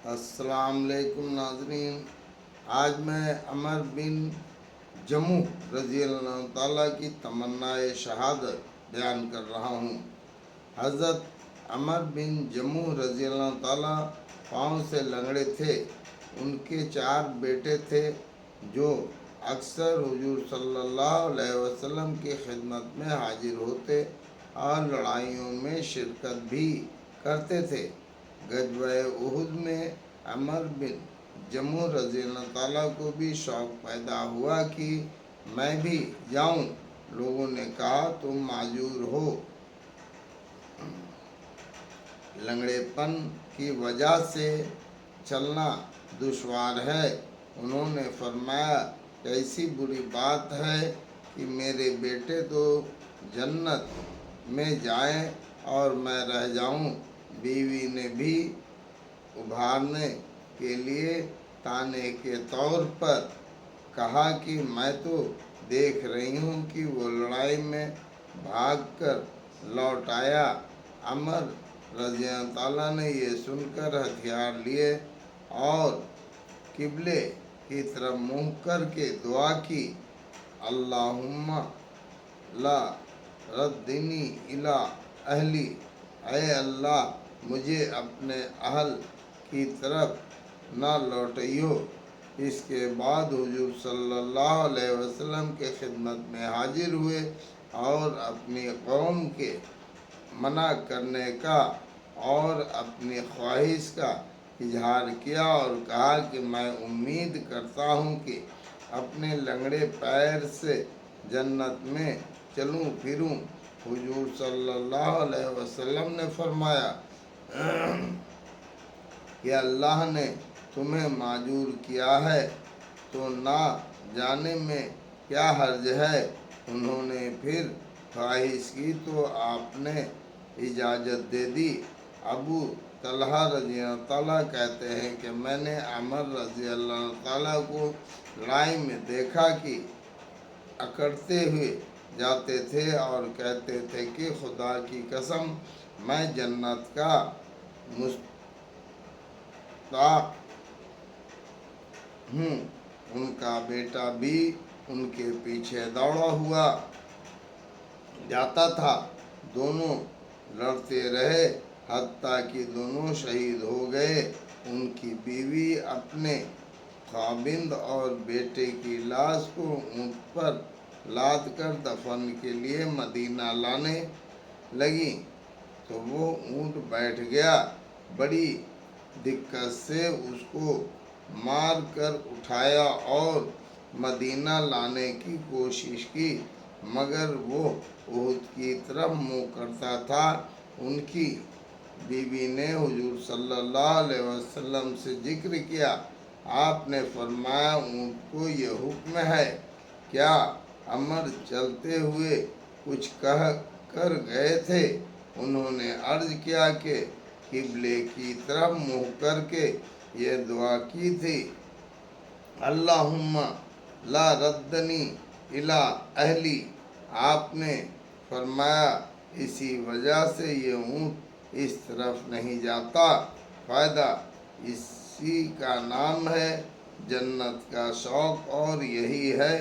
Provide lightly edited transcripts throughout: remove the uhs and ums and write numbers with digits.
अस्सलाम वालेकुम नाज़रीन। आज मैं अमर बिन जमुह रज़ी अल्लाह ताला की तमन्नाए शहादत बयान कर रहा हूँ। हज़रत अमर बिन जमुह रज़ी अल्लाह ताला पाँव से लंगड़े थे। उनके 4 बेटे थे जो अक्सर हुजूर सल्लल्लाहु अलैहि वसल्लम की खिदमत में हाजिर होते और लड़ाइयों में शिरकत भी करते थे। गज़वे उहुद में अमर बिन जमुह रज़ी अल्लाह ताला को भी शौक़ पैदा हुआ कि मैं भी जाऊं। लोगों ने कहा तुम माजूर हो, लंगड़ेपन की वजह से चलना दुश्वार है। उन्होंने फरमाया कैसी बुरी बात है कि मेरे बेटे तो जन्नत में जाएं और मैं रह जाऊं। बीवी ने भी उभारने के लिए ताने के तौर पर कहा कि मैं तो देख रही हूँ कि वो लड़ाई में भागकर लौट आया। अमर रज़ी अल्लाह ताला ने ये सुनकर हथियार लिए और किबले की तरफ मुँह करके दुआ की, अल्लाहुम्मा ला रद्दिनी इला अहली, ऐ अल्लाह मुझे अपने अहल की तरफ ना लौटियो। इसके बाद हुजूर सल्लल्लाहु अलैहि वसल्लम के खिदमत में हाजिर हुए और अपनी कौम के मना करने का और अपनी ख्वाहिश का इजहार किया और कहा कि मैं उम्मीद करता हूँ कि अपने लंगड़े पैर से जन्नत में चलूँ फिरूँ। हुजूर सल्लल्लाहु अलैहि वसल्लम ने फरमाया कि अल्लाह ने तुम्हें माजूर किया है तो ना जाने में क्या हर्ज है। उन्होंने फिर ख्वाहिश की तो आपने इजाज़त दे दी। अबू तलहा रज़ी अल्लाह ताला कहते हैं कि मैंने अमर रज़ी अल्लाह ताला को लड़ाई में देखा कि अकड़ते हुए जाते थे और कहते थे कि खुदा की कसम मैं जन्नत का मुस्ताक हूँ। उनका बेटा भी उनके पीछे दौड़ा हुआ जाता था। दोनों लड़ते रहे हत्ता कि दोनों शहीद हो गए। उनकी बीवी अपने खाविंद और बेटे की लाश को ऊँट पर लाद कर दफन के लिए मदीना लाने लगी तो वो ऊँट बैठ गया। बड़ी दिक्कत से उसको मार कर उठाया और मदीना लाने की कोशिश की, मगर वो उहुद की तरफ मुँह करता था। उनकी बीवी ने हुजूर सल्लल्लाहु अलैहि वसल्लम से जिक्र किया। आपने फरमाया ऊँट को ये हुक्म है क्या? अमर चलते हुए कुछ कह कर गए थे। उन्होंने अर्ज किया कि किबले की तरफ मुँह करके ये दुआ की थी, अल्लाहुम्मा ला रद्दनी इला अहली। आपने फरमाया इसी वजह से ये ऊँट इस तरफ नहीं जाता। फ़ायदा इसी का नाम है जन्नत का शौक़ और यही है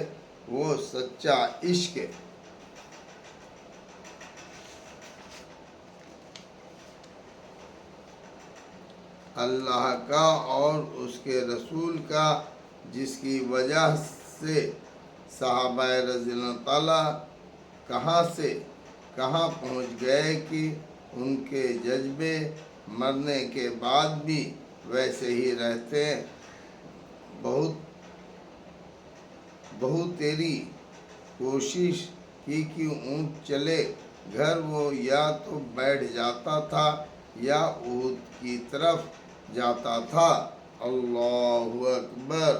वो सच्चा इश्क। अल्लाह का और उसके रसूल का, जिसकी वजह से सहाबाए रज़ी अल्लाह ताला कहाँ से कहाँ पहुँच गए कि उनके जज्बे मरने के बाद भी वैसे ही रहते हैं। बहुत तेरी कोशिश की कि ऊँट चले घर, वो या तो बैठ जाता था या उहुद की तरफ जाता था। अल्लाहु अकबर।